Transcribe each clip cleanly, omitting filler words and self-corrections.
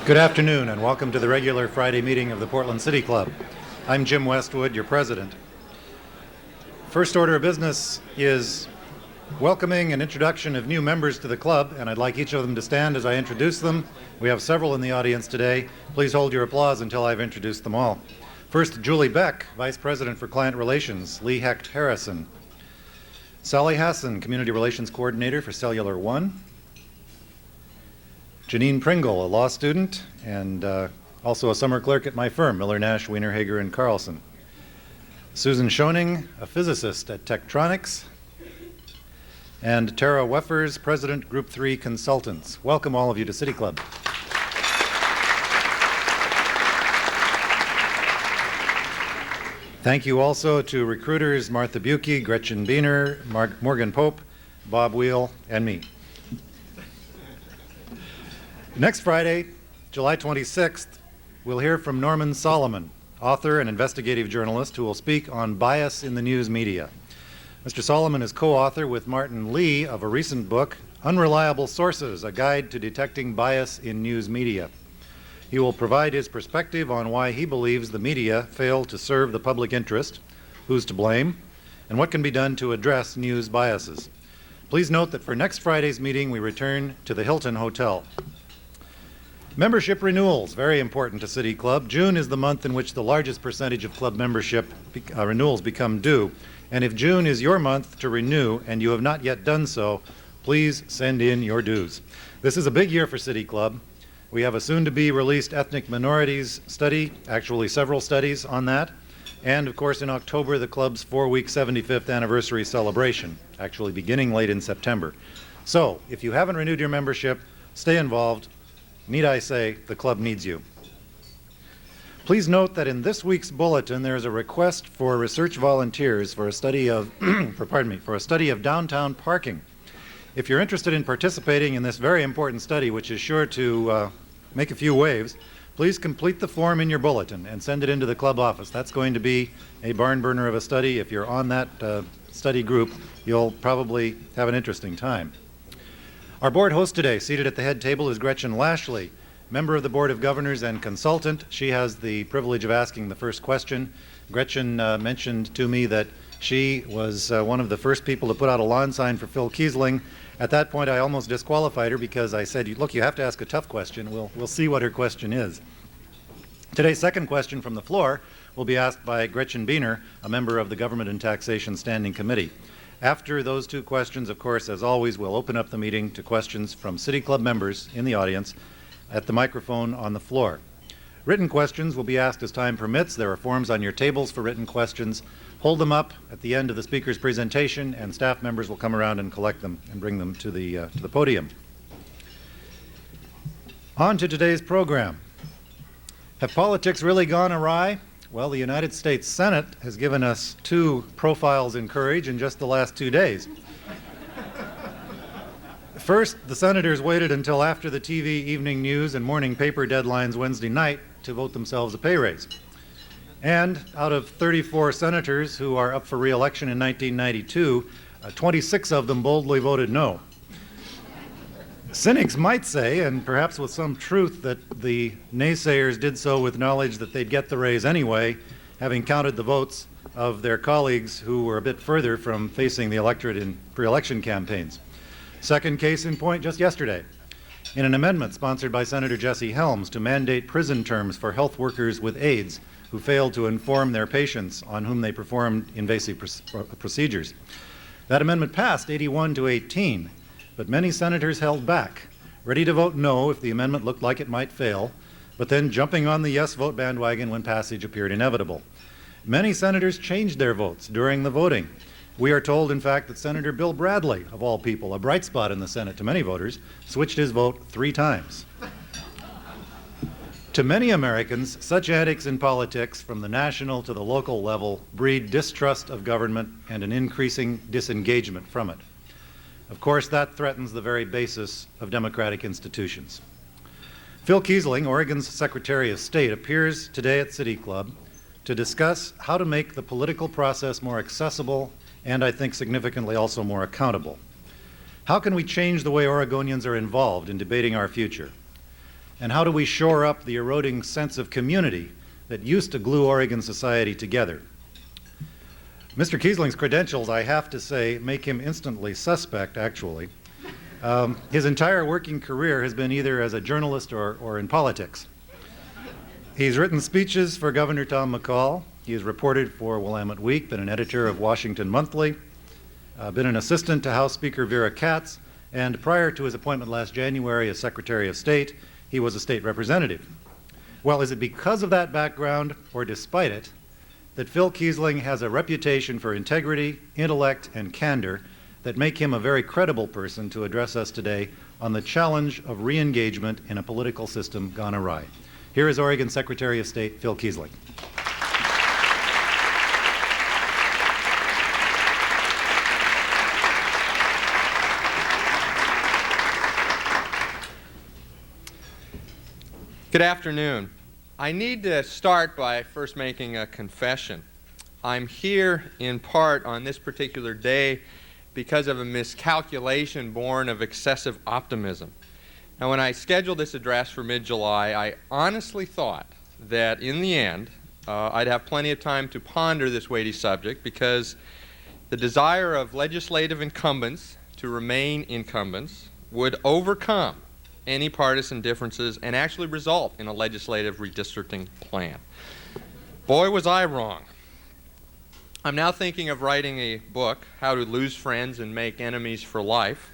Good afternoon and welcome to the regular Friday meeting of the Portland City Club. I'm Jim Westwood, your president. First order of business is welcoming and introduction of new members to the club, and I'd like each of them to stand as I introduce them. We have several in the audience today. Please hold your applause until I've introduced them all. First, Julie Beck, Vice President for Client Relations, Lee Hecht Harrison. Sally Hassan, Community Relations Coordinator for Cellular One. Janine Pringle, a law student and also a summer clerk at my firm, Miller Nash, Wiener, Hager, and Carlson. Susan Schoening, a physicist at Tektronix. And Tara Weffers, President, Group 3 Consultants. Welcome all of you to City Club. Thank you also to recruiters Martha Buki, Gretchen Biener, Morgan Pope, Bob Wheel, and me. Next Friday, July 26th, we'll hear from Norman Solomon, author and investigative journalist who will speak on bias in the news media. Mr. Solomon is co-author with Martin Lee of a recent book, Unreliable Sources, A Guide to Detecting Bias in News Media. He will provide his perspective on why he believes the media fail to serve the public interest, who's to blame, and what can be done to address news biases. Please note that for next Friday's meeting, we return to the Hilton Hotel. Membership renewals, very important to City Club. June is the month in which the largest percentage of club membership renewals become due. And if June is your month to renew and you have not yet done so, please send in your dues. This is a big year for City Club. We have a soon-to-be released ethnic minorities study, actually several studies on that. And of course in October, the club's 4-week 75th anniversary celebration, actually beginning late in September. So if you haven't renewed your membership, stay involved. Need I say, the club needs you. Please note that in this week's bulletin there is a request for research volunteers for a study of for a study of downtown parking. If you're interested in participating in this very important study, which is sure to make a few waves, please complete the form in your bulletin and send it into the club office. That's going to be a barn burner of a study. If you're on that study group, you'll probably have an interesting time. Our board host today, seated at the head table, is Gretchen Lashley, member of the Board of Governors and consultant. She has the privilege of asking the first question. Gretchen mentioned to me that she was one of the first people to put out a lawn sign for Phil Keisling. At that point, I almost disqualified her because I said, look, you have to ask a tough question. We'll see what her question is. Today's second question from the floor will be asked by Gretchen Biener, a member of the Government and Taxation Standing Committee. After those two questions, of course, as always, we'll open up the meeting to questions from City Club members in the audience at the microphone on the floor. Written questions will be asked as time permits. There are forms on your tables for written questions. Hold them up at the end of the speaker's presentation, and staff members will come around and collect them and bring them to the podium. On to today's program. Have politics really gone awry? Well, the United States Senate has given us 2 profiles in courage in just the last 2 days. First, the senators waited until after the TV evening news and morning paper deadlines Wednesday night to vote themselves a pay raise. And out of 34 senators who are up for re-election in 1992, 26 of them boldly voted no. Cynics might say, and perhaps with some truth, that the naysayers did so with knowledge that they'd get the raise anyway, having counted the votes of their colleagues who were a bit further from facing the electorate in pre-election campaigns. Second case in point just yesterday, in an amendment sponsored by Senator Jesse Helms to mandate prison terms for health workers with AIDS who failed to inform their patients on whom they performed invasive procedures. That amendment passed 81-18. But many senators held back, ready to vote no if the amendment looked like it might fail, but then jumping on the yes vote bandwagon when passage appeared inevitable. Many senators changed their votes during the voting. We are told, in fact, that Senator Bill Bradley, of all people, a bright spot in the Senate to many voters, switched his vote 3 times. To many Americans, such antics in politics, from the national to the local level, breed distrust of government and an increasing disengagement from it. Of course, that threatens the very basis of democratic institutions. Phil Keisling, Oregon's Secretary of State, appears today at City Club to discuss how to make the political process more accessible and, I think, significantly also more accountable. How can we change the way Oregonians are involved in debating our future? And how do we shore up the eroding sense of community that used to glue Oregon society together? Mr. Keisling's credentials, I have to say, make him instantly suspect, actually. His entire working career has been either as a journalist or in politics. He's written speeches for Governor Tom McCall. He has reported for Willamette Week, been an editor of Washington Monthly, been an assistant to House Speaker Vera Katz, and prior to his appointment last January as Secretary of State, he was a state representative. Well, is it because of that background, or despite it, that Phil Keisling has a reputation for integrity, intellect, and candor that make him a very credible person to address us today on the challenge of re-engagement in a political system gone awry? Here is Oregon Secretary of State Phil Keisling. Good afternoon. I need to start by first making a confession. I'm here in part on this particular day because of a miscalculation born of excessive optimism. Now, when I scheduled this address for mid-July, I honestly thought that in the end, I'd have plenty of time to ponder this weighty subject because the desire of legislative incumbents to remain incumbents would overcome any partisan differences and actually result in a legislative redistricting plan. Boy, was I wrong. I'm now thinking of writing a book, How to Lose Friends and Make Enemies for Life,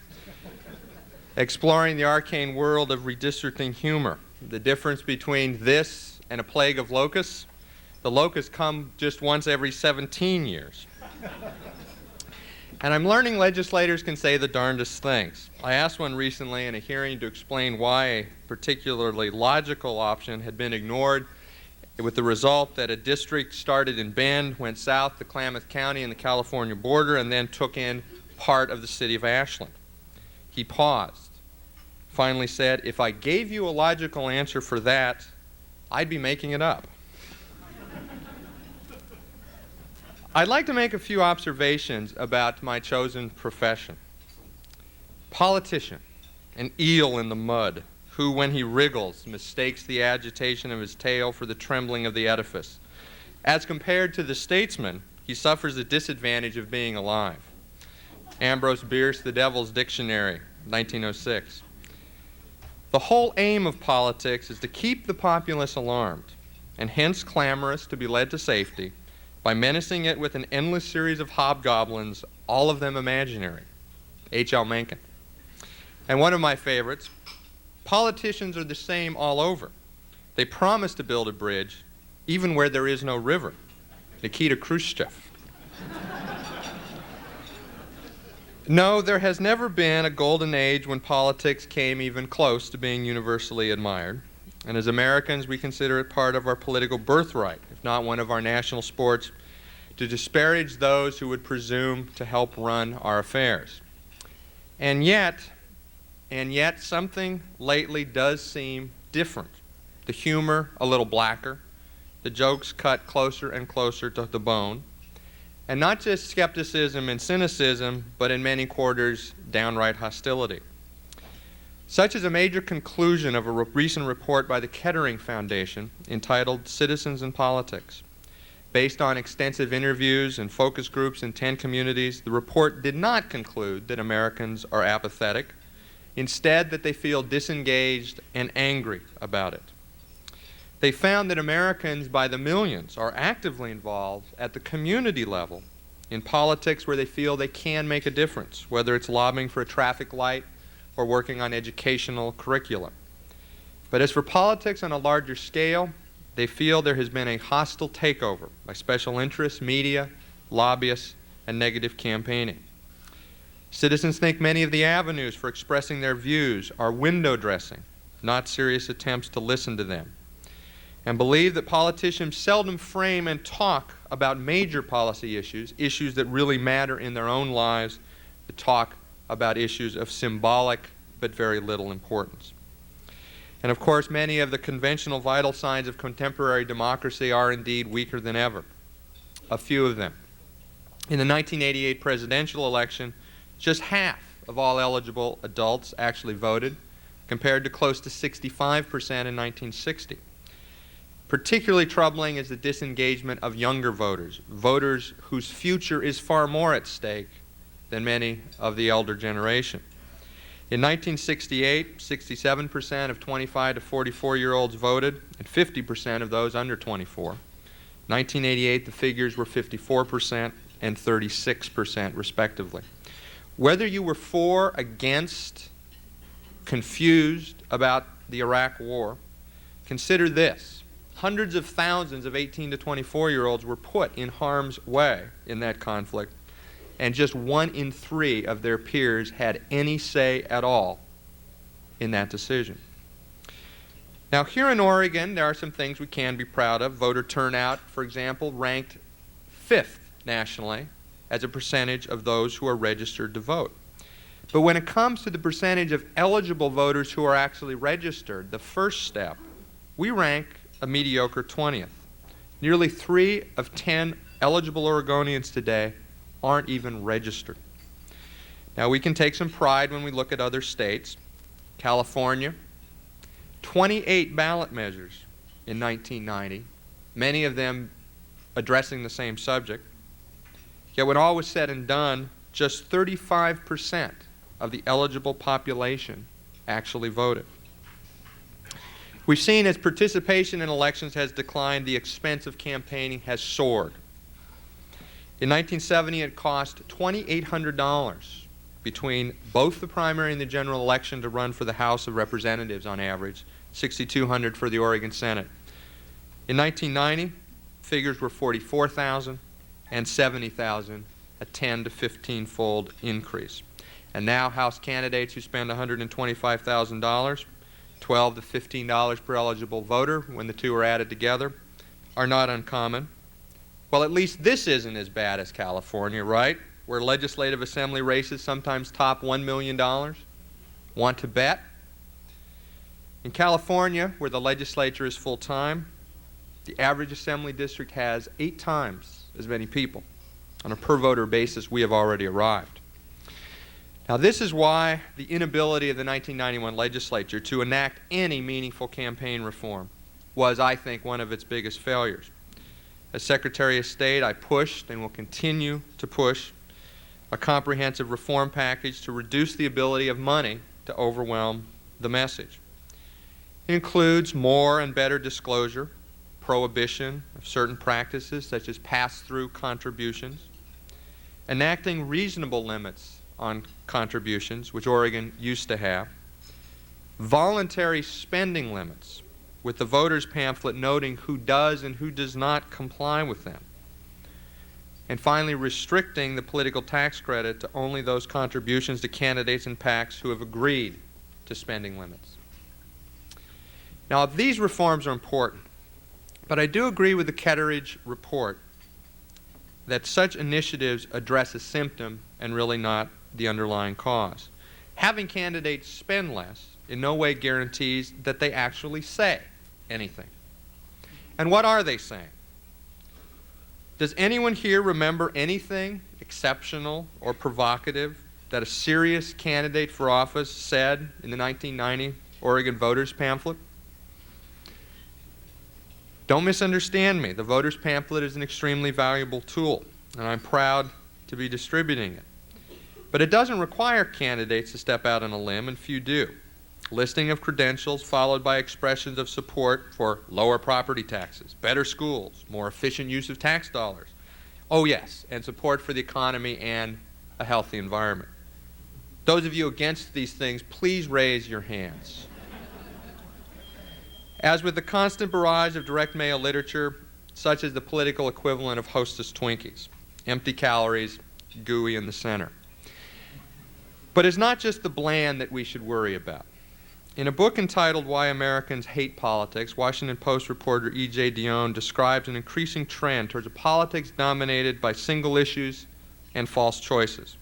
exploring the arcane world of redistricting humor, the difference between this and a plague of locusts. The locusts come just once every 17 years. And I'm learning legislators can say the darndest things. I asked one recently in a hearing to explain why a particularly logical option had been ignored, with the result that a district started in Bend, went south to Klamath County and the California border, and then took in part of the city of Ashland. He paused, finally said, "If I gave you a logical answer for that, I'd be making it up." I'd like to make a few observations about my chosen profession. Politician, an eel in the mud, who, when he wriggles, mistakes the agitation of his tail for the trembling of the edifice. As compared to the statesman, he suffers the disadvantage of being alive. Ambrose Bierce, The Devil's Dictionary, 1906. The whole aim of politics is to keep the populace alarmed, and hence clamorous to be led to safety, by menacing it with an endless series of hobgoblins, all of them imaginary. H.L. Mencken. And one of my favorites, politicians are the same all over. They promise to build a bridge, even where there is no river. Nikita Khrushchev. No, there has never been a golden age when politics came even close to being universally admired. And as Americans, we consider it part of our political birthright, if not one of our national sports, to disparage those who would presume to help run our affairs. And yet something lately does seem different. The humor a little blacker, the jokes cut closer and closer to the bone, and not just skepticism and cynicism, but in many quarters, downright hostility. Such is a major conclusion of a recent report by the Kettering Foundation entitled Citizens in Politics. Based on extensive interviews and focus groups in 10 communities, the report did not conclude that Americans are apathetic, instead that they feel disengaged and angry about it. They found that Americans by the millions are actively involved at the community level in politics where they feel they can make a difference, whether it's lobbying for a traffic light or working on educational curricula. But as for politics on a larger scale, they feel there has been a hostile takeover by special interests, media, lobbyists, and negative campaigning. Citizens think many of the avenues for expressing their views are window dressing, not serious attempts to listen to them, and believe that politicians seldom frame and talk about major policy issues that really matter in their own lives, but talk about issues of symbolic but very little importance. And of course, many of the conventional vital signs of contemporary democracy are indeed weaker than ever. A few of them. In the 1988 presidential election, just half of all eligible adults actually voted. compared to close to 65% in 1960. Particularly troubling is the disengagement of younger voters, voters whose future is far more at stake than many of the elder generation. In 1968, 67% of 25 to 44-year-olds voted, and 50% of those under 24. 1988, the figures were 54% and 36%, respectively. Whether you were for, against, confused about the Iraq War, consider this. Hundreds of thousands of 18 to 24-year-olds were put in harm's way in that conflict, and just 1 in 3 of their peers had any say at all in that decision. Now, here in Oregon, there are some things we can be proud of. Voter turnout, for example, ranked 5th nationally as a percentage of those who are registered to vote. But when it comes to the percentage of eligible voters who are actually registered, the first step, we rank a mediocre 20th. Nearly 3 of 10 eligible Oregonians today aren't even registered. Now, we can take some pride when we look at other states. California, 28 ballot measures in 1990, many of them addressing the same subject. Yet when all was said and done, just 35% of the eligible population actually voted. We've seen as participation in elections has declined, the expense of campaigning has soared. In 1970, it cost $2,800 between both the primary and the general election to run for the House of Representatives on average, $6,200 for the Oregon Senate. In 1990, figures were $44,000 and $70,000, a 10 to 15-fold increase. And now House candidates who spend $125,000, $12 to $15 per eligible voter when the two are added together, are not uncommon. Well, at least this isn't as bad as California, right? Where legislative assembly races sometimes top $1 million. Want to bet? In California, where the legislature is full-time, the average assembly district has 8 times as many people. On a per-voter basis, we have already arrived. Now, this is why the inability of the 1991 legislature to enact any meaningful campaign reform was, I think, one of its biggest failures. As Secretary of State, I pushed and will continue to push a comprehensive reform package to reduce the ability of money to overwhelm the message. It includes more and better disclosure, prohibition of certain practices such as pass-through contributions, enacting reasonable limits on contributions, which Oregon used to have, voluntary spending limits, with the voters' pamphlet noting who does and who does not comply with them, and finally restricting the political tax credit to only those contributions to candidates and PACs who have agreed to spending limits. Now, these reforms are important, but I do agree with the Kettering report that such initiatives address a symptom and really not the underlying cause. Having candidates spend less in no way guarantees that they actually say anything. And what are they saying? Does anyone here remember anything exceptional or provocative that a serious candidate for office said in the 1990 Oregon voters pamphlet? Don't misunderstand me. The voters pamphlet is an extremely valuable tool, and I'm proud to be distributing it. But it doesn't require candidates to step out on a limb, and few do. Listing of credentials followed by expressions of support for lower property taxes, better schools, more efficient use of tax dollars. Oh yes, and support for the economy and a healthy environment. Those of you against these things, please raise your hands. As with the constant barrage of direct mail literature, such as the political equivalent of Hostess Twinkies, empty calories, gooey in the center. But it's not just the bland that we should worry about. In a book entitled Why Americans Hate Politics, Washington Post reporter E.J. Dionne describes an increasing trend towards a politics dominated by single issues and false choices,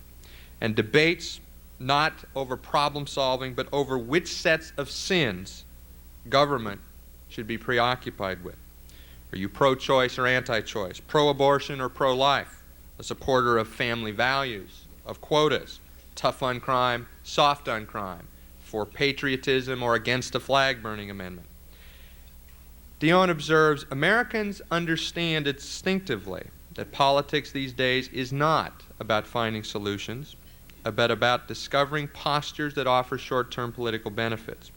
and debates not over problem solving, but over which sets of sins government should be preoccupied with. Are you pro-choice or anti-choice? Pro-abortion or pro-life? A supporter of family values, of quotas, tough on crime, soft on crime, for patriotism or against a flag-burning amendment. Dion observes, Americans understand instinctively that politics these days is not about finding solutions, but about discovering postures that offer short-term political benefits.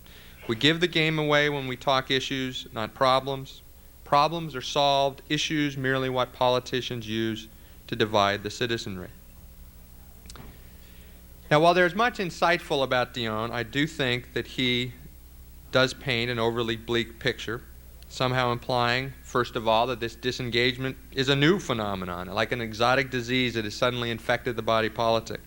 We give the game away when we talk issues, not problems. Problems are solved, issues merely what politicians use to divide the citizenry. Now, while there's much insightful about Dion, I do think that he does paint an overly bleak picture, somehow implying, first of all, that this disengagement is a new phenomenon, like an exotic disease that has suddenly infected the body politic.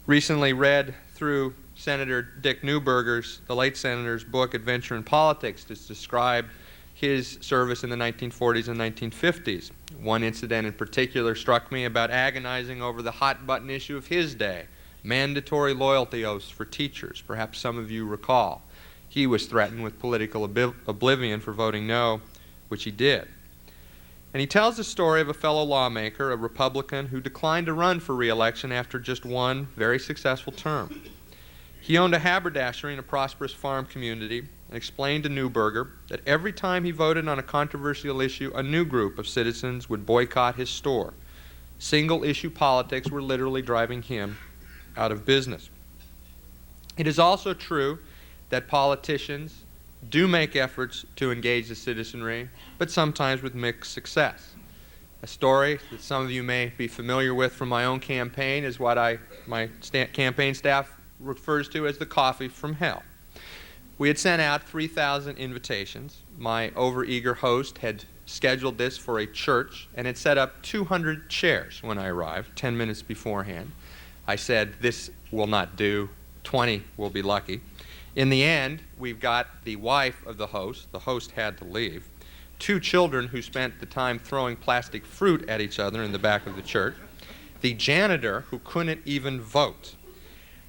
Recently read through Senator Dick Neuberger's, the late senator's book, Adventure in Politics, to describe his service in the 1940s and 1950s. One incident in particular struck me about agonizing over the hot-button issue of his day, mandatory loyalty oaths for teachers. Perhaps some of you recall. He was threatened with political oblivion for voting no, which he did. And he tells the story of a fellow lawmaker, a Republican, who declined to run for re-election after just one very successful term. He owned a haberdashery in a prosperous farm community and explained to Neuberger that every time he voted on a controversial issue, a new group of citizens would boycott his store. Single-issue politics were literally driving him out of business. It is also true that politicians do make efforts to engage the citizenry, but sometimes with mixed success. A story that some of you may be familiar with from my own campaign is what my campaign staff refers to as the coffee from hell. We had sent out 3,000 invitations. My overeager host had scheduled this for a church and had set up 200 chairs when I arrived, 10 minutes beforehand. I said, this will not do, 20 will be lucky. In the end, we've got the wife of the host had to leave, 2 children who spent the time throwing plastic fruit at each other in the back of the church, the janitor who couldn't even vote.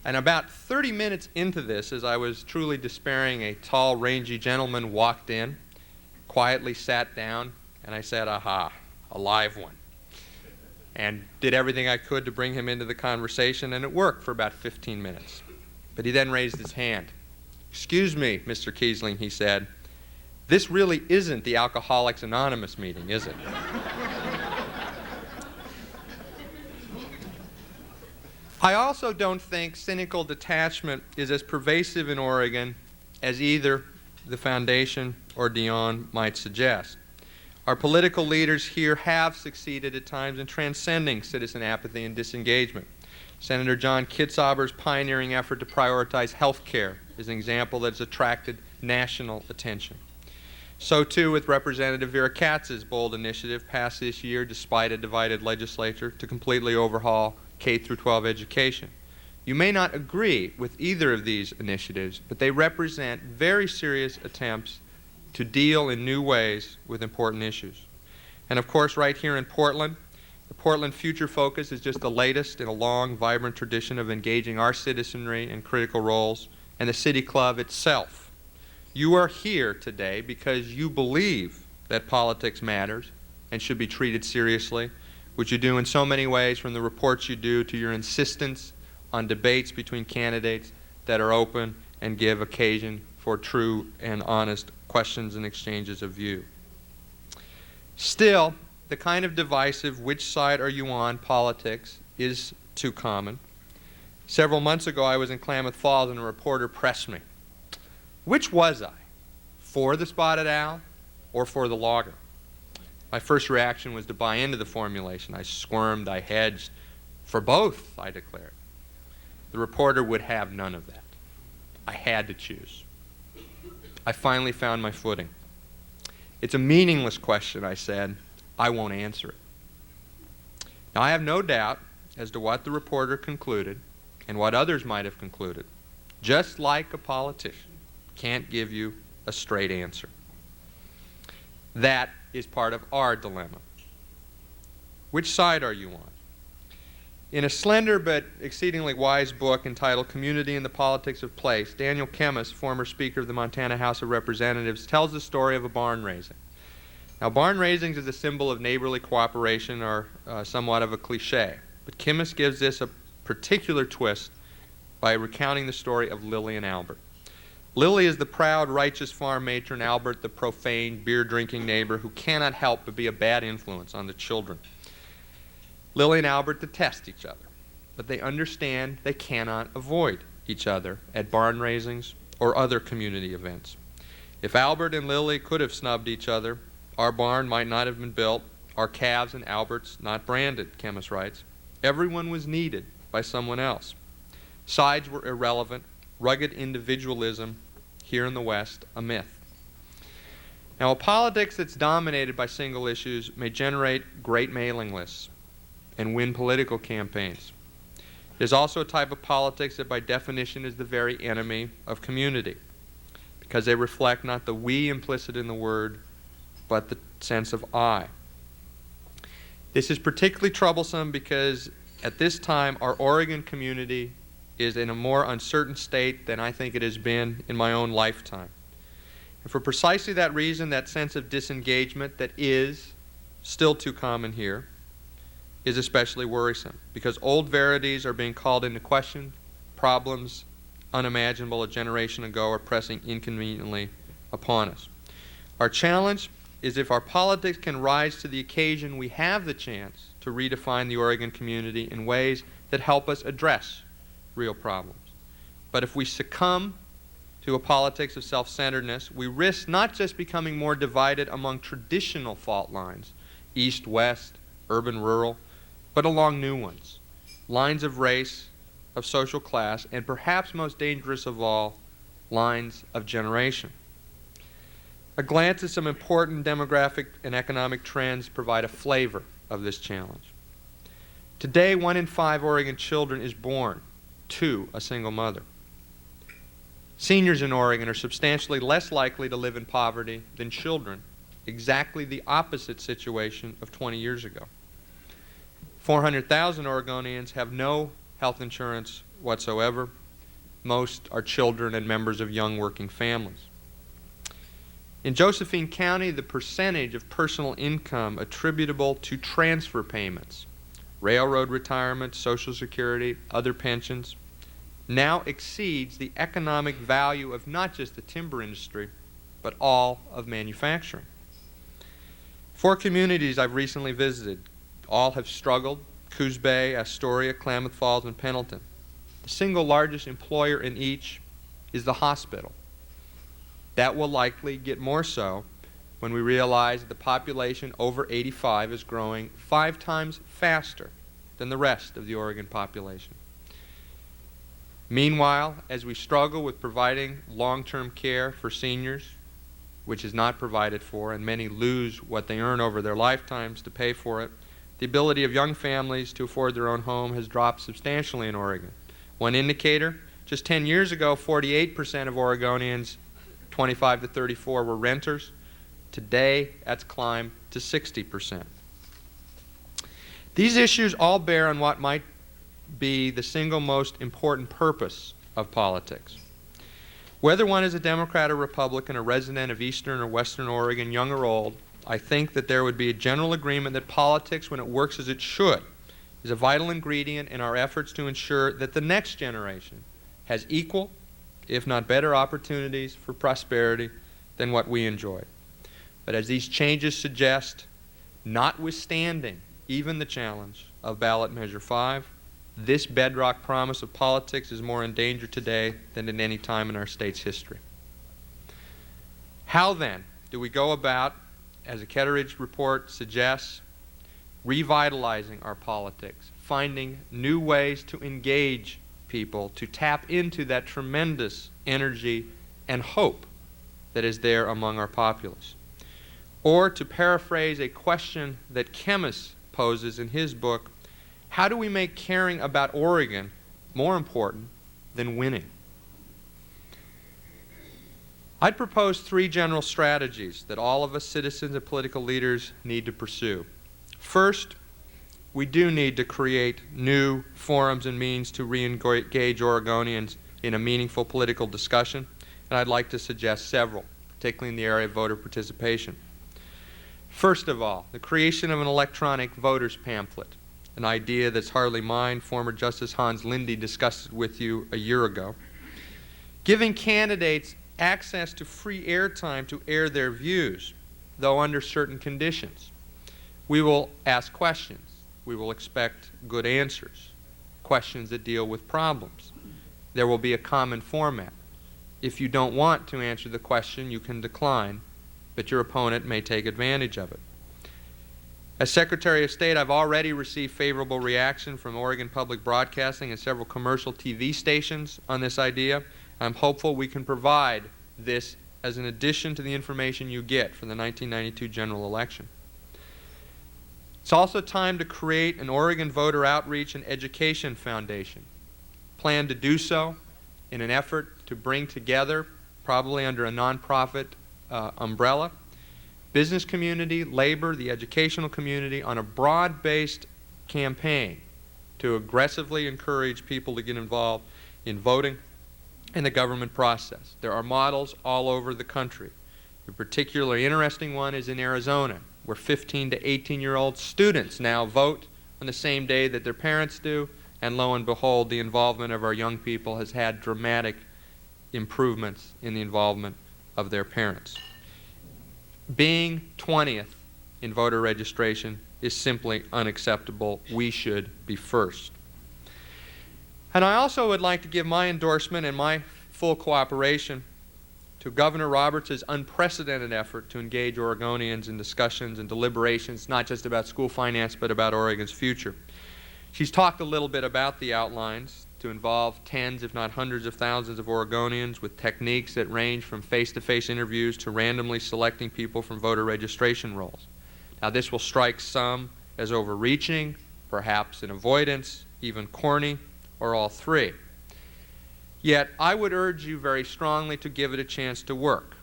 And about 30 minutes into this, as I was truly despairing, a tall, rangy gentleman walked in, quietly sat down, and I said, aha, a live one. And did everything I could to bring him into the conversation, and it worked for about 15 minutes. But he then raised his hand. Excuse me, Mr. Keisling, he said, this really isn't the Alcoholics Anonymous meeting, is it? I also don't think cynical detachment is as pervasive in Oregon as either the Foundation or Dion might suggest. Our political leaders here have succeeded at times in transcending citizen apathy and disengagement. Senator John Kitzhaber's pioneering effort to prioritize health care is an example that has attracted national attention. So too with Representative Vera Katz's bold initiative passed this year despite a divided legislature to completely overhaul K-12 education. You may not agree with either of these initiatives, but they represent very serious attempts to deal in new ways with important issues. And of course, right here in Portland, the Portland Future Focus is just the latest in a long, vibrant tradition of engaging our citizenry in critical roles, and the City Club itself. You are here today because you believe that politics matters and should be treated seriously, which you do in so many ways, from the reports you do to your insistence on debates between candidates that are open and give occasion for true and honest questions and exchanges of view. Still, the kind of divisive which side are you on politics is too common. Several months ago I was in Klamath Falls and a reporter pressed me. Which was I? For the spotted owl or for the logger? My first reaction was to buy into the formulation. I squirmed, I hedged. For both, I declared. The reporter would have none of that. I had to choose. I finally found my footing. It's a meaningless question, I said. I won't answer it. Now, I have no doubt as to what the reporter concluded and what others might have concluded. Just like a politician can't give you a straight answer. That is part of our dilemma. Which side are you on? In a slender but exceedingly wise book entitled Community and the Politics of Place, Daniel Kemmis, former Speaker of the Montana House of Representatives, tells the story of a barn raising. Now, barn raisings is a symbol of neighborly cooperation, or somewhat of a cliche, but Kemmis gives this a particular twist by recounting the story of Lily and Albert. Lily is the proud, righteous farm matron, Albert the profane, beer-drinking neighbor who cannot help but be a bad influence on the children. Lily and Albert detest each other, but they understand they cannot avoid each other at barn raisings or other community events. If Albert and Lily could have snubbed each other, our barn might not have been built, our calves and Albert's not branded, Chemist writes. Everyone was needed by someone else. Sides were irrelevant, rugged individualism, here in the West, a myth. Now, a politics that's dominated by single issues may generate great mailing lists and win political campaigns. There's also a type of politics that by definition is the very enemy of community, because they reflect not the we implicit in the word, but the sense of I. This is particularly troublesome because at this time our Oregon community is in a more uncertain state than I think it has been in my own lifetime. And for precisely that reason, that sense of disengagement that is still too common here is especially worrisome, because old verities are being called into question, problems unimaginable a generation ago are pressing inconveniently upon us. Our challenge is, if our politics can rise to the occasion, we have the chance to redefine the Oregon community in ways that help us address real problems. But if we succumb to a politics of self-centeredness, we risk not just becoming more divided among traditional fault lines, east-west, urban-rural, but along new ones, lines of race, of social class, and perhaps most dangerous of all, lines of generation. A glance at some important demographic and economic trends provide a flavor of this challenge. Today, 1 in 5 Oregon children is born to a single mother. Seniors in Oregon are substantially less likely to live in poverty than children, exactly the opposite situation of 20 years ago. 400,000 Oregonians have no health insurance whatsoever. Most are children and members of young working families. In Josephine County, the percentage of personal income attributable to transfer payments, railroad retirement, Social Security, other pensions, now exceeds the economic value of not just the timber industry, but all of manufacturing. 4 communities I've recently visited, all have struggled: Coos Bay, Astoria, Klamath Falls, and Pendleton. The single largest employer in each is the hospital. That will likely get more so when we realize that the population over 85 is growing 5 times faster than the rest of the Oregon population. Meanwhile, as we struggle with providing long-term care for seniors, which is not provided for, and many lose what they earn over their lifetimes to pay for it, the ability of young families to afford their own home has dropped substantially in Oregon. One indicator, just 10 years ago, 48% of Oregonians 25 to 34 were renters. Today, that's climbed to 60%. These issues all bear on what might be the single most important purpose of politics. Whether one is a Democrat or Republican, a resident of Eastern or Western Oregon, young or old, I think that there would be a general agreement that politics, when it works as it should, is a vital ingredient in our efforts to ensure that the next generation has equal, if not better, opportunities for prosperity than what we enjoyed. But as these changes suggest, notwithstanding even the challenge of ballot measure 5, this bedrock promise of politics is more in danger today than at any time in our state's history. How then do we go about, as the Kettering report suggests, revitalizing our politics, finding new ways to engage people, to tap into that tremendous energy and hope that is there among our populace? Or, to paraphrase a question that Chemist poses in his book, how do we make caring about Oregon more important than winning? I'd propose 3 general strategies that all of us citizens and political leaders need to pursue. First, we do need to create new forums and means to re-engage Oregonians in a meaningful political discussion, and I'd like to suggest several, particularly in the area of voter participation. First of all, the creation of an electronic voters pamphlet, an idea that's hardly mine. Former Justice Hans Lindy discussed it with you a year ago. Giving candidates access to free airtime to air their views, though under certain conditions. We will ask questions. We will expect good answers, questions that deal with problems. There will be a common format. If you don't want to answer the question, you can decline, but your opponent may take advantage of it. As Secretary of State, I've already received favorable reaction from Oregon Public Broadcasting and several commercial TV stations on this idea. I'm hopeful we can provide this as an addition to the information you get for the 1992 general election. It's also time to create an Oregon Voter Outreach and Education Foundation. Plan to do so in an effort to bring together, probably under a nonprofit umbrella, business community, labor, the educational community, on a broad-based campaign to aggressively encourage people to get involved in voting and the government process. There are models all over the country. A particularly interesting one is in Arizona, where 15 to 18-year-old students now vote on the same day that their parents do, and lo and behold, the involvement of our young people has had dramatic improvements in the involvement of their parents. Being 20th in voter registration is simply unacceptable. We should be first. And I also would like to give my endorsement and my full cooperation to Governor Roberts' unprecedented effort to engage Oregonians in discussions and deliberations, not just about school finance, but about Oregon's future. She's talked a little bit about the outlines to involve tens, if not hundreds of thousands of Oregonians with techniques that range from face-to-face interviews to randomly selecting people from voter registration rolls. Now, this will strike some as overreaching, perhaps an avoidance, even corny, or all three. Yet, I would urge you very strongly to give it a chance to work.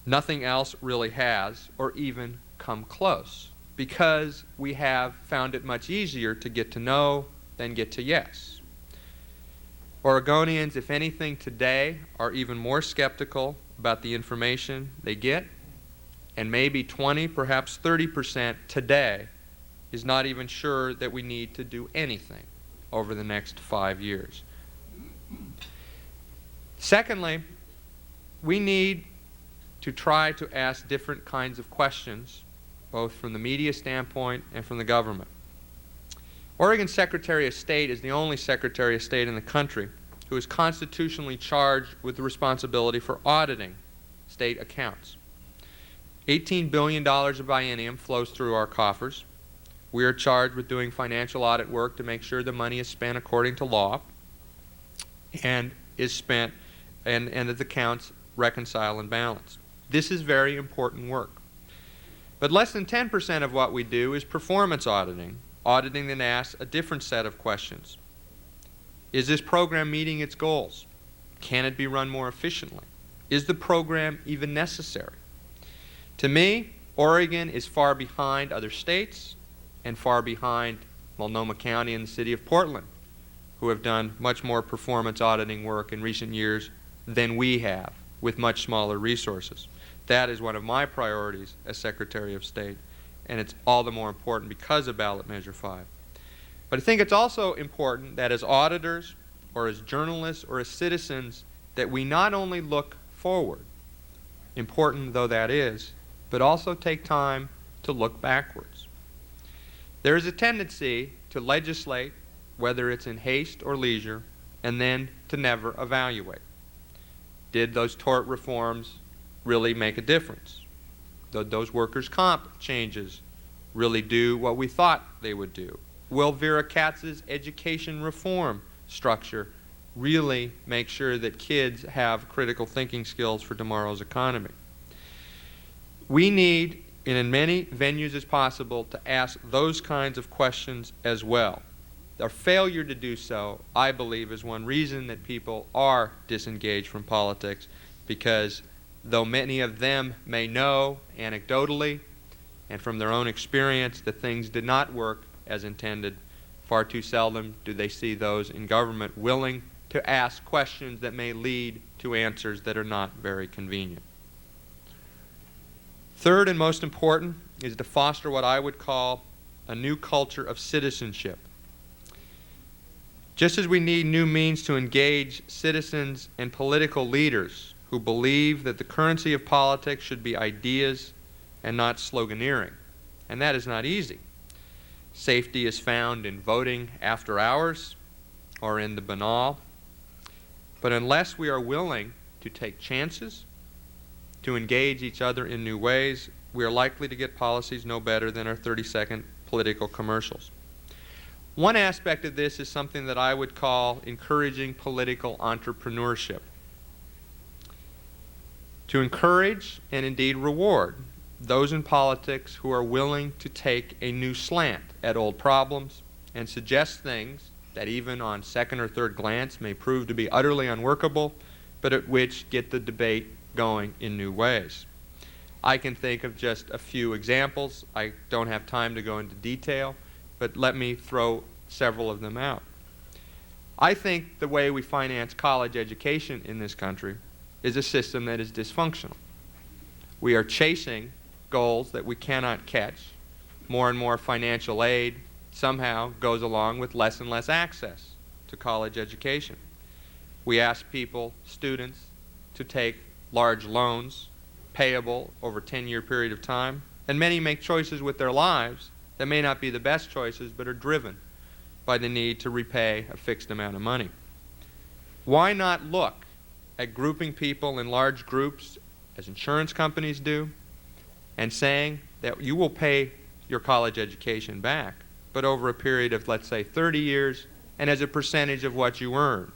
Nothing else really has, or even come close, because we have found it much easier to get to no than get to yes. Oregonians, if anything today, are even more skeptical about the information they get, and maybe 20, perhaps 30% today is not even sure that we need to do anything over the next 5 years. Secondly, we need to try to ask different kinds of questions, both from the media standpoint and from the government. Oregon's Secretary of State is the only Secretary of State in the country who is constitutionally charged with the responsibility for auditing state accounts. $18 billion a biennium flows through our coffers. We are charged with doing financial audit work to make sure the money is spent according to law and is spent and that the accounts reconcile and balance. This is very important work. But less than 10% of what we do is performance auditing, auditing that asks a different set of questions. Is this program meeting its goals? Can it be run more efficiently? Is the program even necessary? To me, Oregon is far behind other states and far behind Multnomah County and the city of Portland, who have done much more performance auditing work in recent years than we have, with much smaller resources. That is one of my priorities as Secretary of State, and it's all the more important because of Ballot Measure 5. But I think it's also important that as auditors, or as journalists, or as citizens, that we not only look forward, important though that is, but also take time to look backwards. There is a tendency to legislate, whether it's in haste or leisure, and then to never evaluate. Did those tort reforms really make a difference? Did those workers' comp changes really do what we thought they would do? Will Vera Katz's education reform structure really make sure that kids have critical thinking skills for tomorrow's economy? We need, in as many venues as possible, to ask those kinds of questions as well. Our failure to do so, I believe, is one reason that people are disengaged from politics, because though many of them may know anecdotally and from their own experience that things did not work as intended, far too seldom do they see those in government willing to ask questions that may lead to answers that are not very convenient. Third and most important is to foster what I would call a new culture of citizenship. Just as we need new means to engage citizens and political leaders who believe that the currency of politics should be ideas and not sloganeering, and that is not easy. Safety is found in voting after hours or in the banal. But unless we are willing to take chances, to engage each other in new ways, we are likely to get policies no better than our 30-second political commercials. One aspect of this is something that I would call encouraging political entrepreneurship. To encourage and indeed reward those in politics who are willing to take a new slant at old problems and suggest things that even on second or third glance may prove to be utterly unworkable, but at which get the debate going in new ways. I can think of just a few examples. I don't have time to go into detail, but let me throw several of them out. I think the way we finance college education in this country is a system that is dysfunctional. We are chasing goals that we cannot catch. More and more financial aid somehow goes along with less and less access to college education. We ask people, students, to take large loans payable over a 10-year period of time, and many make choices with their lives that may not be the best choices but are driven by the need to repay a fixed amount of money. Why not look at grouping people in large groups, as insurance companies do, and saying that you will pay your college education back, but over a period of, let's say, 30 years, and as a percentage of what you earn.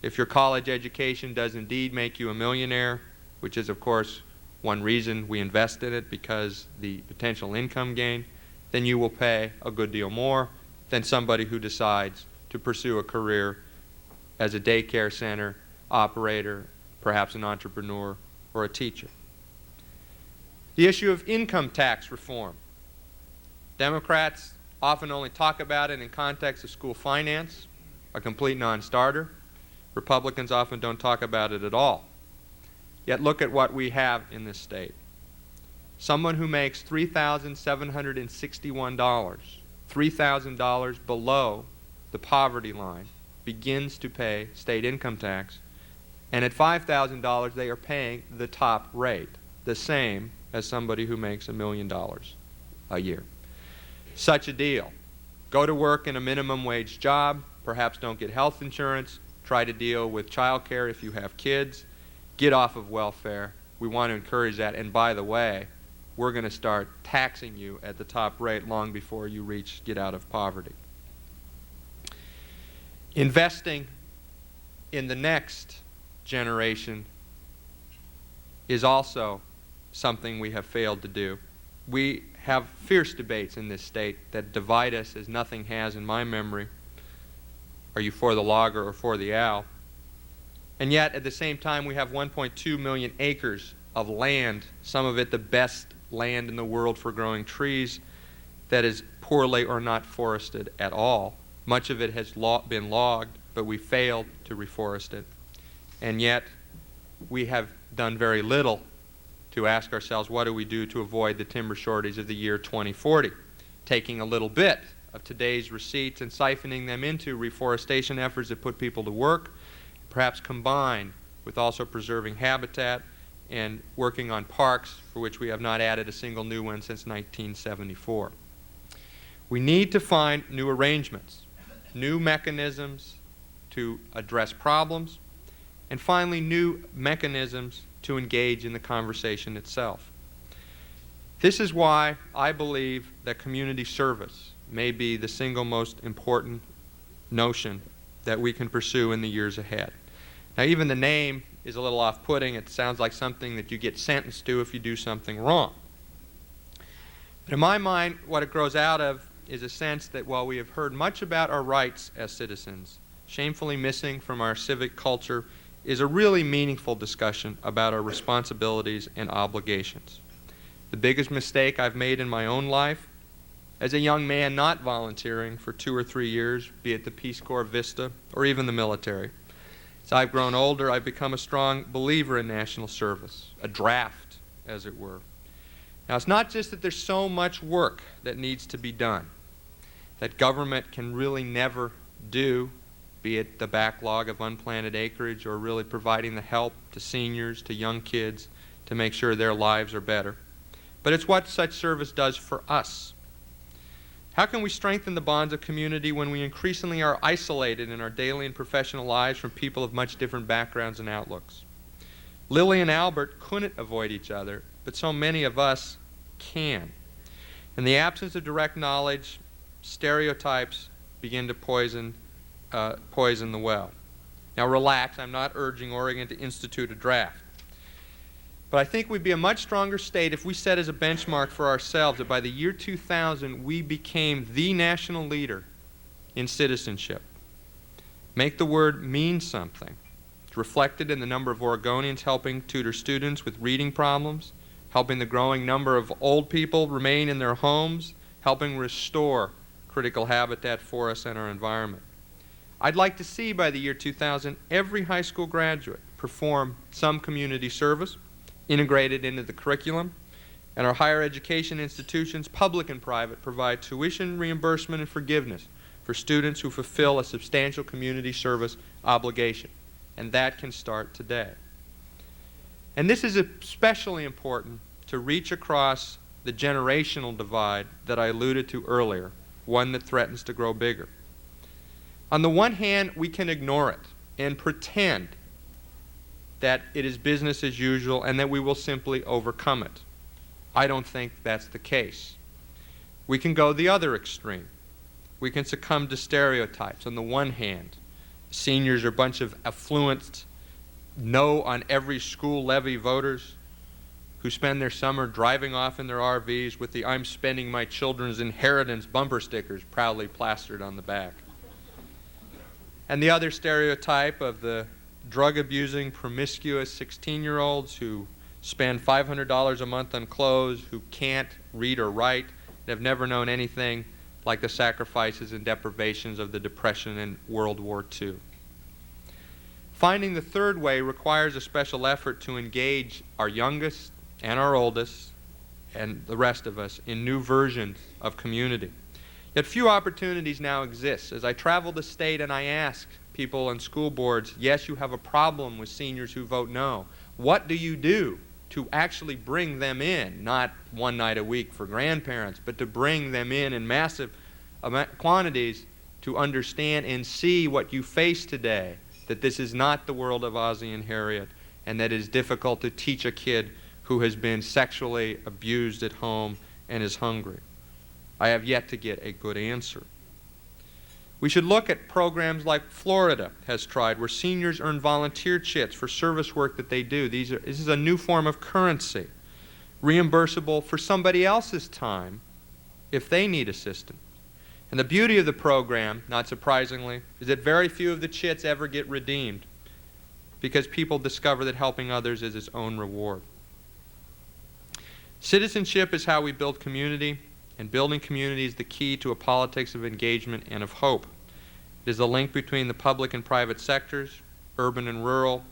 If your college education does indeed make you a millionaire, which is, of course, one reason we invest in it, because the potential income gain, then you will pay a good deal more than somebody who decides to pursue a career as a daycare center operator, perhaps an entrepreneur, or a teacher. The issue of income tax reform. Democrats often only talk about it in context of school finance, a complete non-starter. Republicans often don't talk about it at all. Yet look at what we have in this state. Someone who makes $3,761, $3,000 below the poverty line, begins to pay state income tax, and at $5,000 they are paying the top rate, the same as somebody who makes $1 million a year. Such a deal. Go to work in a minimum wage job, perhaps don't get health insurance, try to deal with child care if you have kids, get off of welfare. We want to encourage that, and by the way, we're going to start taxing you at the top rate long before you get out of poverty. Investing in the next generation is also something we have failed to do. We have fierce debates in this state that divide us as nothing has in my memory. Are you for the logger or for the owl? And yet, at the same time, we have 1.2 million acres of land, some of it the best land in the world for growing trees, that is poorly or not forested at all. Much of it has been logged, but we failed to reforest it. And yet, we have done very little to ask ourselves, what do we do to avoid the timber shortage of the year 2040? Taking a little bit of today's receipts and siphoning them into reforestation efforts that put people to work, perhaps combined with also preserving habitat and working on parks, for which we have not added a single new one since 1974. We need to find new arrangements, new mechanisms to address problems, and finally, new mechanisms to engage in the conversation itself. This is why I believe that community service may be the single most important notion that we can pursue in the years ahead. Now, even the name is a little off-putting. It sounds like something that you get sentenced to if you do something wrong. But in my mind, what it grows out of is a sense that while we have heard much about our rights as citizens, shamefully missing from our civic culture is a really meaningful discussion about our responsibilities and obligations. The biggest mistake I've made in my own life, as a young man not volunteering for 2 or 3 years, be it the Peace Corps, Vista, or even the military. As I've grown older, I've become a strong believer in national service, a draft, as it were. Now, it's not just that there's so much work that needs to be done. that government can really never do, be it the backlog of unplanted acreage or really providing the help to seniors, to young kids, to make sure their lives are better. But it's what such service does for us. How can we strengthen the bonds of community when we increasingly are isolated in our daily and professional lives from people of much different backgrounds and outlooks? Lily and Albert couldn't avoid each other, but so many of us can. In the absence of direct knowledge, stereotypes begin to poison the well. Now relax, I'm not urging Oregon to institute a draft. But I think we'd be a much stronger state if we set as a benchmark for ourselves that by the year 2000 we became the national leader in citizenship. Make the word mean something. It's reflected in the number of Oregonians helping tutor students with reading problems, helping the growing number of old people remain in their homes, helping restore critical habitat for us and our environment. I'd like to see by the year 2000 every high school graduate perform some community service integrated into the curriculum, and our higher education institutions, public and private, provide tuition reimbursement and forgiveness for students who fulfill a substantial community service obligation. And that can start today. And this is especially important to reach across the generational divide that I alluded to earlier, one that threatens to grow bigger. On the one hand, we can ignore it and pretend that it is business as usual and that we will simply overcome it. I don't think that's the case. We can go the other extreme. We can succumb to stereotypes. On the one hand, seniors are a bunch of affluent, no on every school levy voters who spend their summer driving off in their RVs with the "I'm spending my children's inheritance" bumper stickers proudly plastered on the back. And the other stereotype of the drug-abusing, promiscuous 16-year-olds who spend $500 a month on clothes, who can't read or write, and have never known anything like the sacrifices and deprivations of the Depression and World War II. Finding the third way requires a special effort to engage our youngest and our oldest and the rest of us in new versions of community. Yet few opportunities now exist. As I travel the state and I ask people on school boards, yes, you have a problem with seniors who vote no. What do you do to actually bring them in, not one night a week for grandparents, but to bring them in massive quantities to understand and see what you face today, that this is not the world of Ozzie and Harriet, and that it is difficult to teach a kid who has been sexually abused at home and is hungry? I have yet to get a good answer. We should look at programs like Florida has tried, where seniors earn volunteer chits for service work that they do. This is a new form of currency, reimbursable for somebody else's time if they need assistance. And the beauty of the program, not surprisingly, is that very few of the chits ever get redeemed because people discover that helping others is its own reward. Citizenship is how we build community, and building community is the key to a politics of engagement and of hope. It is the link between the public and private sectors, urban and rural,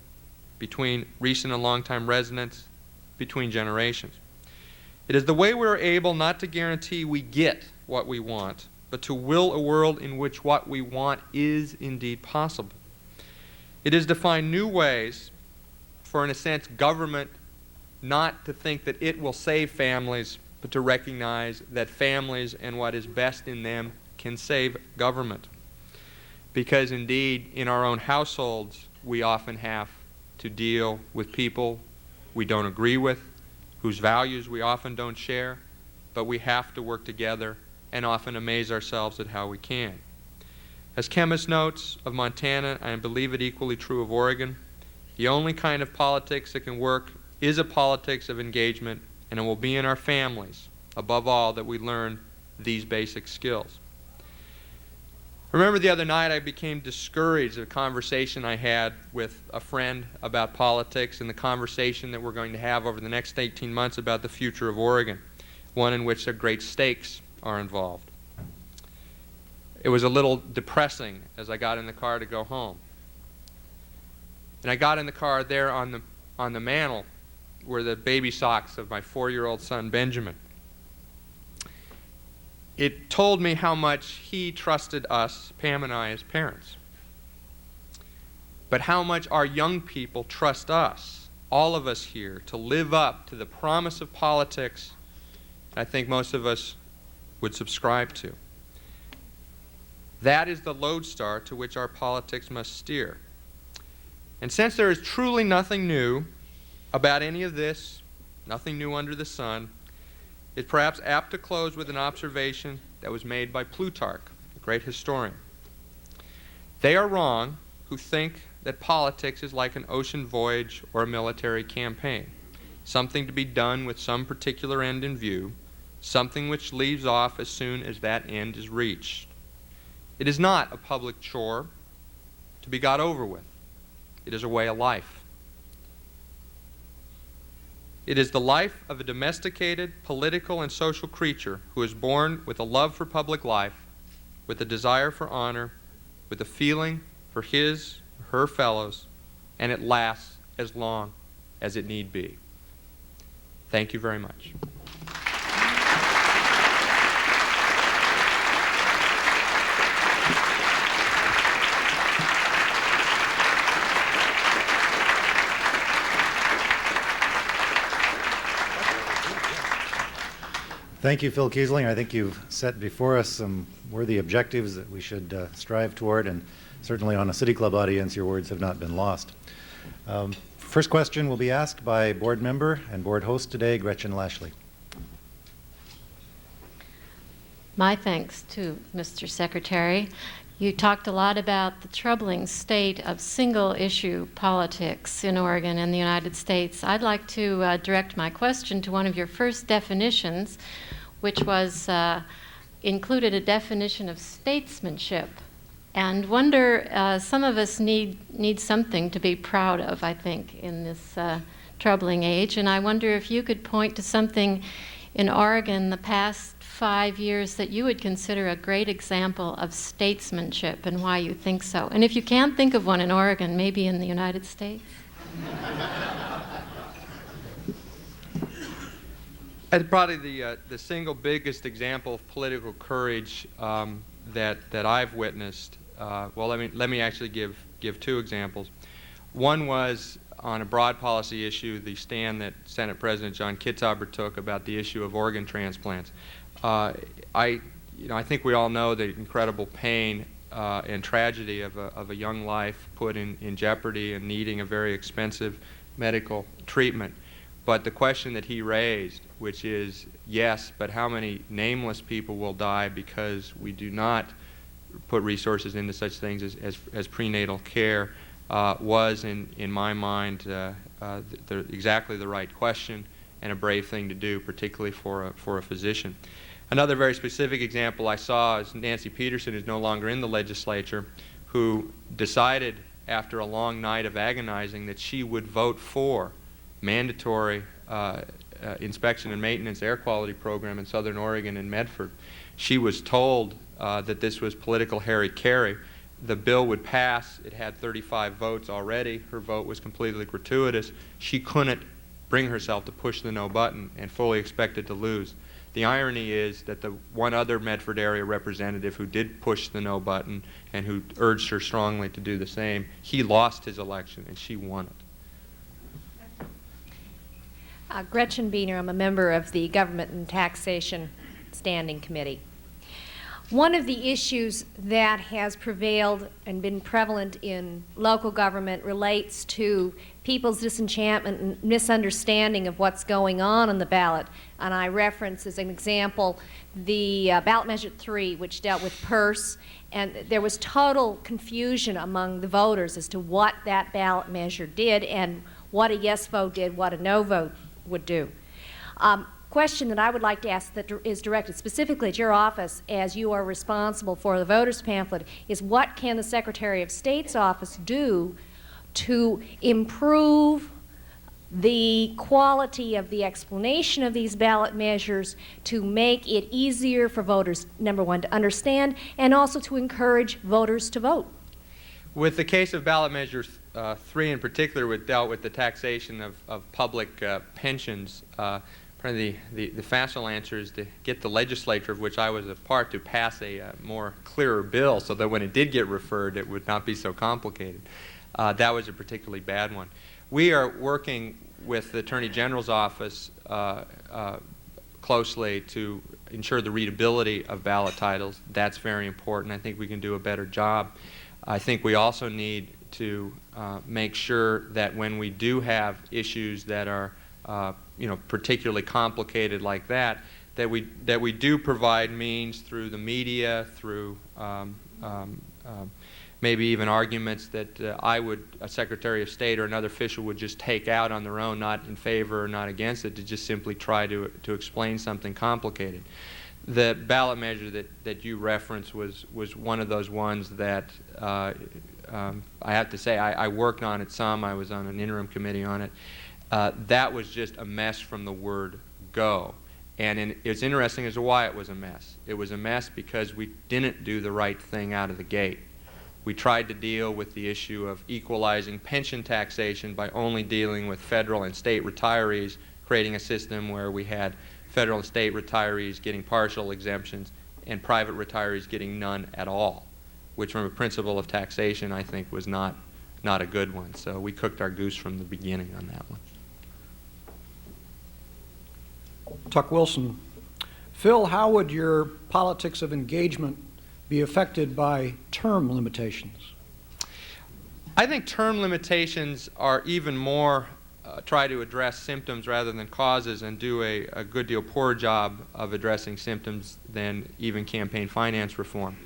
between recent and longtime residents, between generations. It is the way we are able not to guarantee we get what we want, but to will a world in which what we want is indeed possible. It is to find new ways for, in a sense, government not to think that it will save families, but to recognize that families and what is best in them can save government. Because indeed, in our own households, we often have to deal with people we don't agree with, whose values we often don't share, but we have to work together and often amaze ourselves at how we can. As Chemist notes of Montana, I believe it equally true of Oregon, the only kind of politics that can work is a politics of engagement, and it will be in our families, above all, that we learn these basic skills. I remember the other night I became discouraged at a conversation I had with a friend about politics and the conversation that we're going to have over the next 18 months about the future of Oregon, one in which there are great stakes are involved. It was a little depressing as I got in the car to go home. And I got in the car there on the mantle were the baby socks of my 4-year-old son, Benjamin. It told me how much he trusted us, Pam and I, as parents. But how much our young people trust us, all of us here, to live up to the promise of politics I think most of us would subscribe to. That is the lodestar to which our politics must steer. And since there is truly nothing new about any of this, nothing new under the sun, it's perhaps apt to close with an observation that was made by Plutarch, a great historian. They are wrong who think that politics is like an ocean voyage or a military campaign, something to be done with some particular end in view, something which leaves off as soon as that end is reached. It is not a public chore to be got over with. It is a way of life. It is the life of a domesticated, political, and social creature who is born with a love for public life, with a desire for honor, with a feeling for his or her fellows, and it lasts as long as it need be. Thank you very much. Thank you, Phil Keisling. I think you've set before us some worthy objectives that we should strive toward, and certainly on a City Club audience, your words have not been lost. First question will be asked by board member and board host today, Gretchen Lashley. My thanks to Mr. Secretary. You talked a lot about the troubling state of single-issue politics in Oregon and the United States. I'd like to direct my question to one of your first definitions, which was included a definition of statesmanship. And wonder, some of us need something to be proud of, I think, in this troubling age. And I wonder if you could point to something in Oregon the past 5 years that you would consider a great example of statesmanship and why you think so. And if you can't think of one in Oregon, maybe in the United States? And probably the single biggest example of political courage that I've witnessed. Well, let me actually give two examples. One was on a broad policy issue, the stand that Senate President John Kitzhaber took about the issue of organ transplants. I think we all know the incredible pain and tragedy of a young life put in jeopardy and needing a very expensive medical treatment. But the question that he raised, which is, yes, but how many nameless people will die because we do not put resources into such things as prenatal care, was, in my mind, exactly the right question and a brave thing to do, particularly for a physician. Another very specific example I saw is Nancy Peterson, who's no longer in the legislature, who decided after a long night of agonizing that she would vote for mandatory inspection and maintenance air quality program in Southern Oregon and Medford. She was told that this was political hara-kiri. The bill would pass. It had 35 votes already. Her vote was completely gratuitous. She couldn't bring herself to push the no button and fully expected to lose. The irony is that the one other Medford area representative who did push the no button and who urged her strongly to do the same, he lost his election and she won it. Gretchen Biener, I'm a member of the Government and Taxation Standing Committee. One of the issues that has prevailed and been prevalent in local government relates to people's disenchantment and misunderstanding of what's going on the ballot. And I reference as an example the ballot measure 3, which dealt with PERS, and there was total confusion among the voters as to what that ballot measure did and what a yes vote did, what a no vote would do. Question that I would like to ask that is directed specifically at your office as you are responsible for the voters pamphlet is what can the Secretary of State's office do to improve the quality of the explanation of these ballot measures to make it easier for voters, number one, to understand and also to encourage voters to vote? With the case of ballot measure 3 in particular, which dealt with the taxation of public pensions, probably the facile answer is to get the legislature, of which I was a part, to pass a more clearer bill so that when it did get referred, it would not be so complicated. That was a particularly bad one. We are working with the Attorney General's office closely to ensure the readability of ballot titles. That's very important. I think we can do a better job. I think we also need to make sure that when we do have issues that are particularly complicated like that, that we do provide means through the media, through maybe even arguments that a Secretary of State or another official would just take out on their own, not in favor or not against it, to just simply try to explain something complicated. The ballot measure that you referenced was one of those ones that I have to say I worked on it some. I was on an interim committee on it. That was just a mess from the word go. And it's interesting as to why it was a mess. It was a mess because we didn't do the right thing out of the gate. We tried to deal with the issue of equalizing pension taxation by only dealing with federal and state retirees, creating a system where we had federal and state retirees getting partial exemptions and private retirees getting none at all, which from a principle of taxation I think was not a good one. So we cooked our goose from the beginning on that one. Tuck Wilson. Phil, how would your politics of engagement be affected by term limitations? I think term limitations are even more try to address symptoms rather than causes and do a good deal poorer job of addressing symptoms than even campaign finance reform.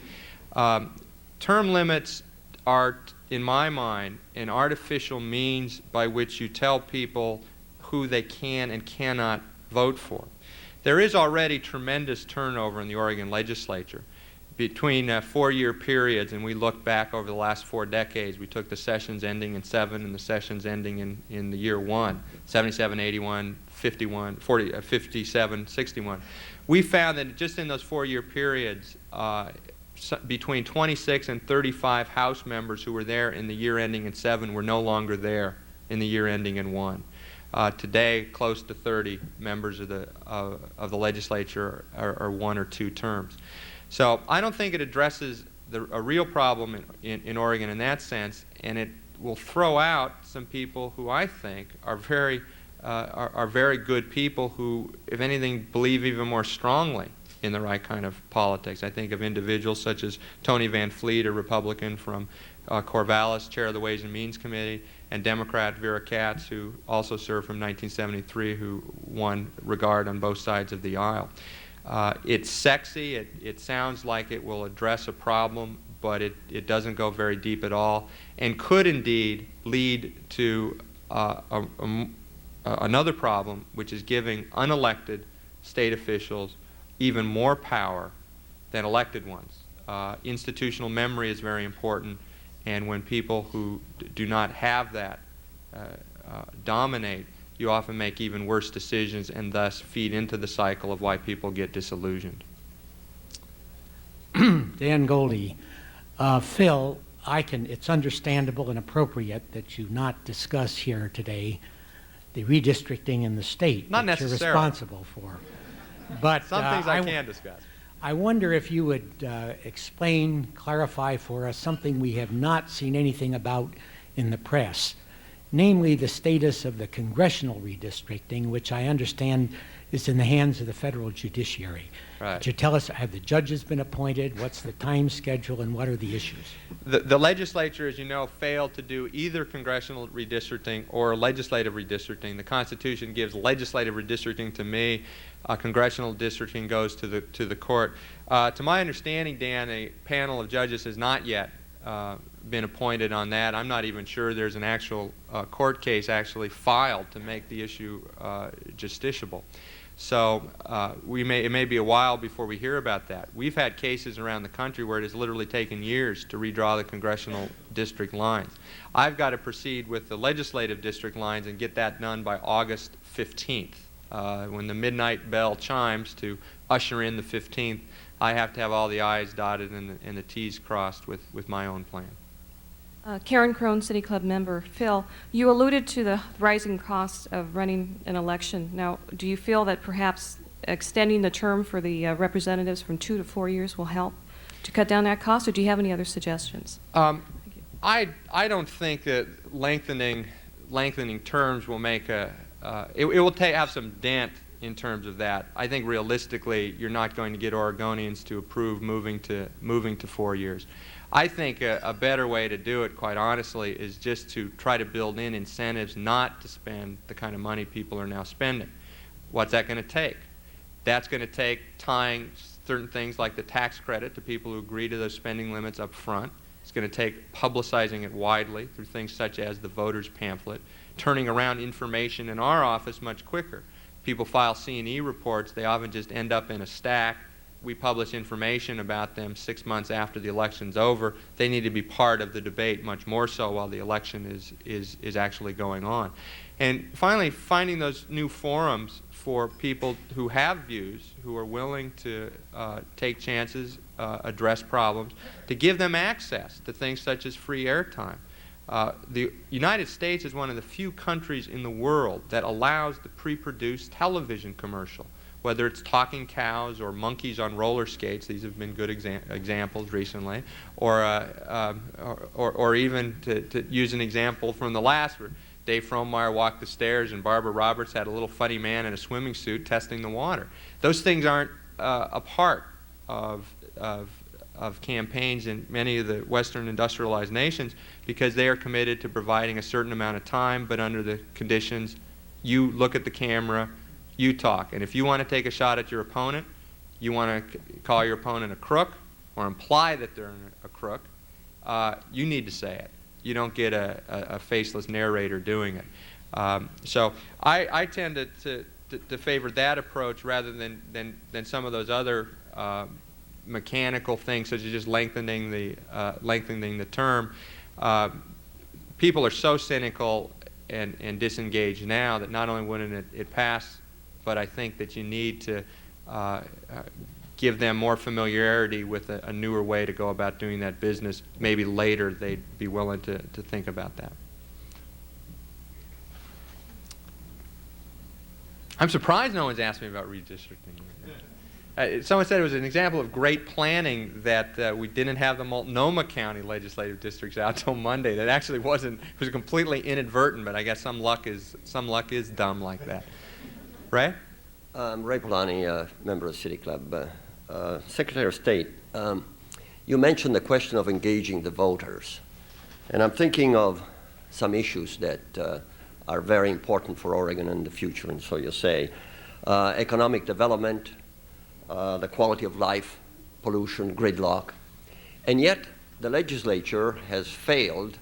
Term limits are, in my mind, an artificial means by which you tell people who they can and cannot vote for. There is already tremendous turnover in the Oregon legislature. Between 4-year periods, and we look back over the last 4 decades, we took the sessions ending in 7 and the sessions ending in the year 1, 77, 81, 51, 40, 57, 61. We found that just in those 4-year periods, between 26 and 35 House members who were there in the year ending in 7 were no longer there in the year ending in 1. Today, close to 30 members of the legislature are 1 or 2 terms. So I don't think it addresses a real problem in Oregon in that sense, and it will throw out some people who I think are very good people who, if anything, believe even more strongly in the right kind of politics. I think of individuals such as Tony Van Fleet, a Republican from Corvallis, chair of the Ways and Means Committee, and Democrat Vera Katz, who also served from 1973, who won regard on both sides of the aisle. It's sexy, it sounds like it will address a problem, but it doesn't go very deep at all, and could indeed lead to another problem, which is giving unelected state officials even more power than elected ones. Institutional memory is very important, and when people who do not have that dominate, you often make even worse decisions and thus feed into the cycle of why people get disillusioned. Dan Goldie. Phil, it's understandable and appropriate that you not discuss here today the redistricting in the state Not that you're necessarily. responsible for. But Some things I can discuss. I wonder if you would explain, clarify for us something we have not seen anything about in the press, namely the status of the congressional redistricting, which I understand is in the hands of the federal judiciary. Right. Could you tell us, have the judges been appointed? What's the time schedule, and what are the issues? The legislature, as you know, failed to do either congressional redistricting or legislative redistricting. The Constitution gives legislative redistricting to me. Congressional districting goes to the court. To my understanding, Dan, a panel of judges has not yet been appointed on that. I'm not even sure there's an actual court case actually filed to make the issue justiciable. So it may be a while before we hear about that. We've had cases around the country where it has literally taken years to redraw the congressional district lines. I've got to proceed with the legislative district lines and get that done by August 15th. When the midnight bell chimes to usher in the 15th, I have to have all the I's dotted and the T's crossed with my own plan. Karen Crone, City Club member. Phil, you alluded to the rising cost of running an election. Now, do you feel that perhaps extending the term for the representatives from 2 to 4 years will help to cut down that cost, or do you have any other suggestions? I don't think that lengthening terms will make it will have some dent in terms of that. I think realistically, you're not going to get Oregonians to approve moving to 4 years. I think a better way to do it, quite honestly, is just to try to build in incentives not to spend the kind of money people are now spending. What's that going to take? That's going to take tying certain things like the tax credit to people who agree to those spending limits up front. It's going to take publicizing it widely through things such as the voters pamphlet, turning around information in our office much quicker. People file C&E reports, they often just end up in a stack. We publish information about them 6 months after the election's over. They need to be part of the debate much more so while the election is actually going on. And finally, finding those new forums for people who have views, who are willing to take chances, address problems, to give them access to things such as free airtime. The United States is one of the few countries in the world that allows the pre-produced television commercial, whether it's talking cows or monkeys on roller skates. These have been good examples recently, or even to use an example from the last, where Dave Frohmeyer walked the stairs and Barbara Roberts had a little funny man in a swimming suit testing the water. Those things aren't a part of campaigns in many of the Western industrialized nations, because they are committed to providing a certain amount of time, but under the conditions, you look at the camera, you talk. And if you want to take a shot at your opponent, you want to call your opponent a crook or imply that they're a crook, you need to say it. You don't get a faceless narrator doing it. So I tend to favor that approach rather than some of those other mechanical things, such as just lengthening the term. People are so cynical and disengaged now that not only wouldn't it pass, but I think that you need to give them more familiarity with a newer way to go about doing that business. Maybe later they'd be willing to think about that. I'm surprised no one's asked me about redistricting. Someone said it was an example of great planning that we didn't have the Multnomah County legislative districts out till Monday. That actually wasn't, it was completely inadvertent, but I guess some luck is dumb like that. Ray? Ray Polani, member of the City Club. Secretary of State, you mentioned the question of engaging the voters. And I'm thinking of some issues that are very important for Oregon in the future, and so you say. Economic development, the quality of life, pollution, gridlock. And yet, the legislature has failed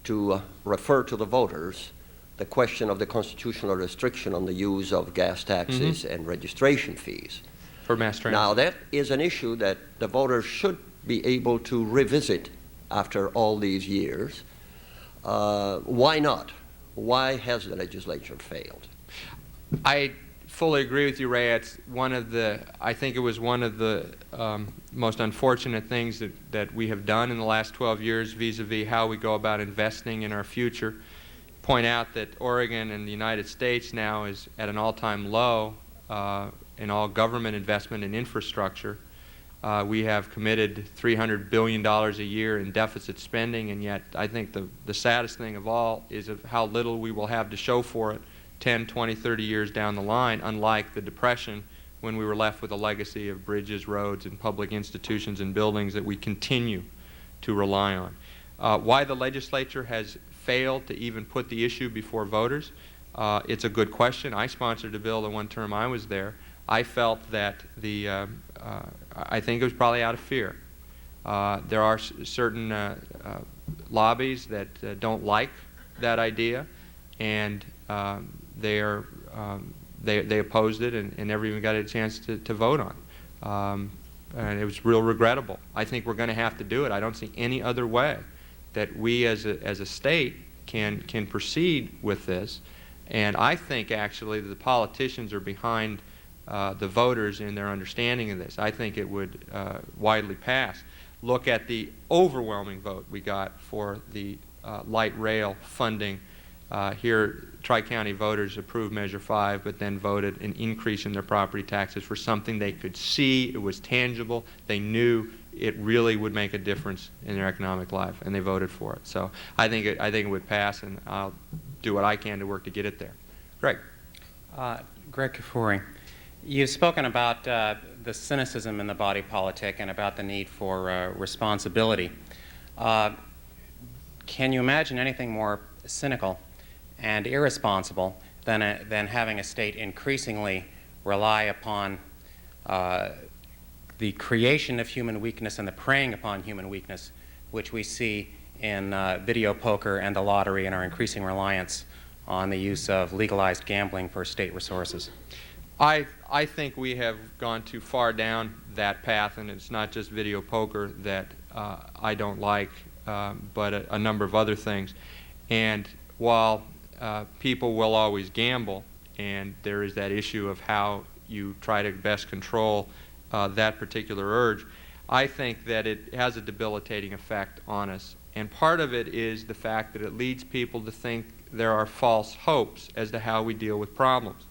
to refer to the voters the question of the constitutional restriction on the use of gas taxes and registration fees. For mass transit. Now, that is an issue that the voters should be able to revisit after all these years. Why not? Why has the legislature failed? I fully agree with you, Ray. It's I think it was one of the most unfortunate things that we have done in the last 12 years vis-a-vis how we go about investing in our future. Point out that Oregon and the United States now is at an all-time low in all government investment in infrastructure. We have committed $300 billion a year in deficit spending, and yet I think the saddest thing of all is of how little we will have to show for it 10, 20, 30 years down the line, unlike the Depression, when we were left with a legacy of bridges, roads, and public institutions and buildings that we continue to rely on. Why the legislature has failed to even put the issue before voters, it's a good question. I sponsored a bill the one term I was there. I felt that I think it was probably out of fear. There are certain lobbies that don't like that idea, and they opposed it and never even got a chance to vote on. And it was real regrettable. I think we're going to have to do it. I don't see any other way that we as a state can proceed with this. And I think actually that the politicians are behind the voters in their understanding of this. I think it would widely pass. look at the overwhelming vote we got for the light rail funding. Here, Tri-County voters approved Measure 5, but then voted an increase in their property taxes for something they could see, it was tangible, they knew it really would make a difference in their economic life, and they voted for it. So I think it would pass, and I'll do what I can to work to get it there. Greg. Greg Kafoury, you've spoken about the cynicism in the body politic and about the need for responsibility. Can you imagine anything more cynical and irresponsible than having a state increasingly rely upon the creation of human weakness and the preying upon human weakness, which we see in video poker and the lottery, and our increasing reliance on the use of legalized gambling for state resources? I think we have gone too far down that path, and it's not just video poker that I don't like, but a number of other things. And while people will always gamble, and there is that issue of how you try to best control that particular urge, I think that it has a debilitating effect on us. And part of it is the fact that it leads people to think there are false hopes as to how we deal with problems.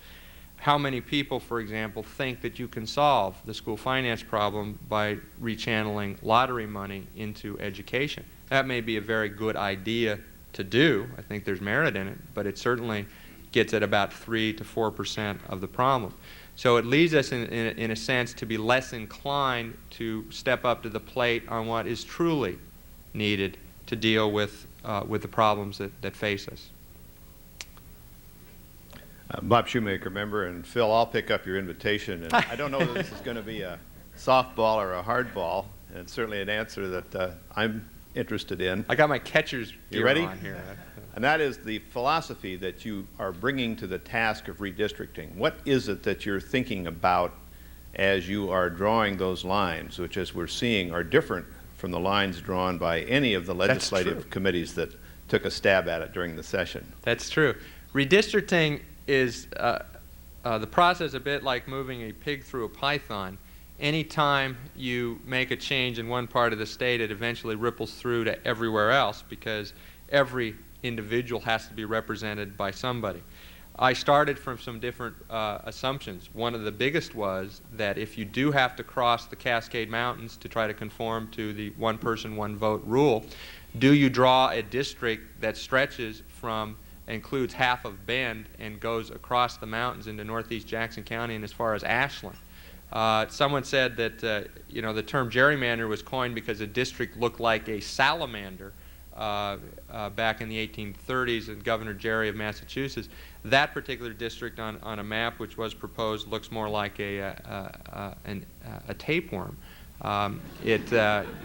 How many people, for example, think that you can solve the school finance problem by rechanneling lottery money into education? That may be a very good idea to do. I think there's merit in it, but it certainly gets at about 3 to 4% of the problem. So it leads us, in a sense, to be less inclined to step up to the plate on what is truly needed to deal with the problems that face us. Bob Shoemaker, member, and Phil, I'll pick up your invitation. And I don't know that this is going to be a softball or a hardball, and it's certainly an answer that I'm interested in. I got my catcher's gear ready? on here. And that is the philosophy that you are bringing to the task of redistricting. What is it that you're thinking about as you are drawing those lines, which, as we're seeing, are different from the lines drawn by any of the legislative committees that took a stab at it during the session? That's true. Redistricting is the process a bit like moving a pig through a python. Anytime you make a change in one part of the state, it eventually ripples through to everywhere else, because every individual has to be represented by somebody. I started from some different assumptions. One of the biggest was that if you do have to cross the Cascade Mountains to try to conform to the one person, one vote rule, do you draw a district that stretches from, includes half of Bend and goes across the mountains into northeast Jackson County and as far as Ashland? Someone said that the term gerrymander was coined because a district looked like a salamander back in the 1830s, and Governor Gerry of Massachusetts. That particular district on a map which was proposed looks more like a tapeworm. It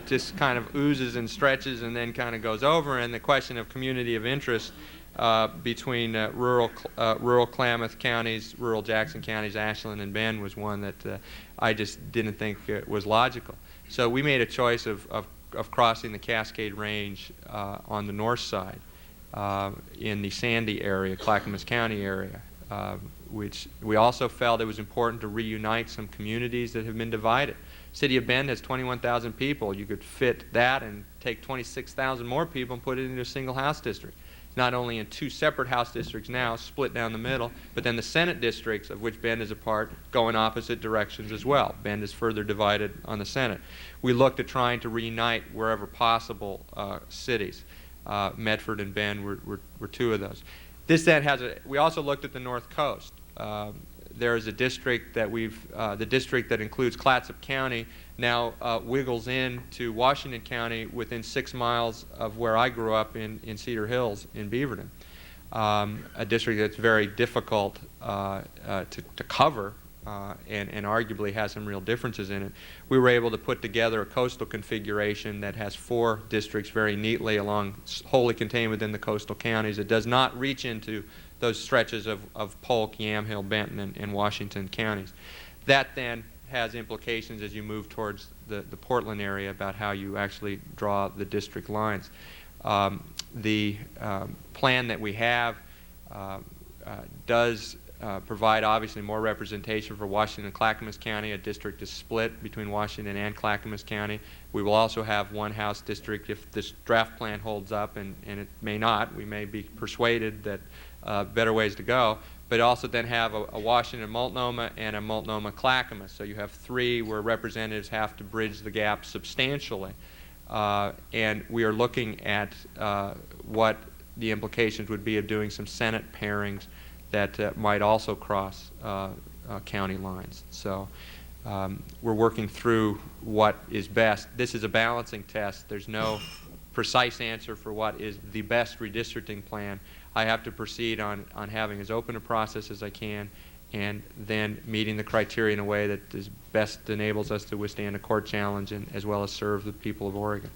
just kind of oozes and stretches and then kind of goes over, and the question of community of interest between rural Klamath counties, rural Jackson counties, Ashland and Bend was one that I just didn't think was logical. So we made a choice of crossing the Cascade Range on the north side in the Sandy area, Clackamas County area, which we also felt it was important to reunite some communities that have been divided. City of Bend has 21,000 people. You could fit that and take 26,000 more people and put it into a single house district. Not only in 2 separate house districts now, split down the middle, but then the Senate districts, of which Bend is a part, go in opposite directions as well. Bend is further divided on the Senate. We looked at trying to reunite wherever possible cities. Medford and Bend were 2 of those. This then has we also looked at the North Coast. There is a district that the district that includes Clatsop County now wiggles into Washington County within 6 miles of where I grew up in Cedar Hills in Beaverton. A district that's very difficult to cover and arguably has some real differences in it. We were able to put together a coastal configuration that has 4 districts very neatly wholly contained within the coastal counties. It does not reach into those stretches of Polk, Yamhill, Benton, and Washington counties. That then has implications as you move towards the Portland area about how you actually draw the district lines. The plan that we have does provide obviously more representation for Washington and Clackamas County. A district is split between Washington and Clackamas County. We will also have one House district if this draft plan holds up, and it may not. We may be persuaded that better ways to go. But also then have a Washington Multnomah and a Multnomah Clackamas. So you have three where representatives have to bridge the gap substantially. And we are looking at what the implications would be of doing some Senate pairings that might also cross county lines. So we're working through what is best. This is a balancing test. There's no precise answer for what is the best redistricting plan. I have to proceed on having as open a process as I can, and then meeting the criteria in a way that is best enables us to withstand a court challenge and as well as serve the people of Oregon.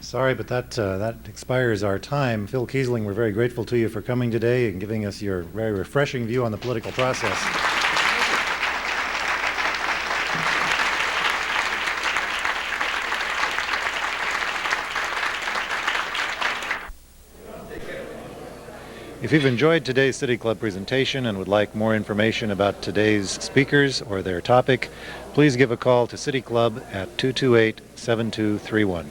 Sorry, but that expires our time. Phil Keisling, we're very grateful to you for coming today and giving us your very refreshing view on the political process. If you've enjoyed today's City Club presentation and would like more information about today's speakers or their topic, please give a call to City Club at 228-7231.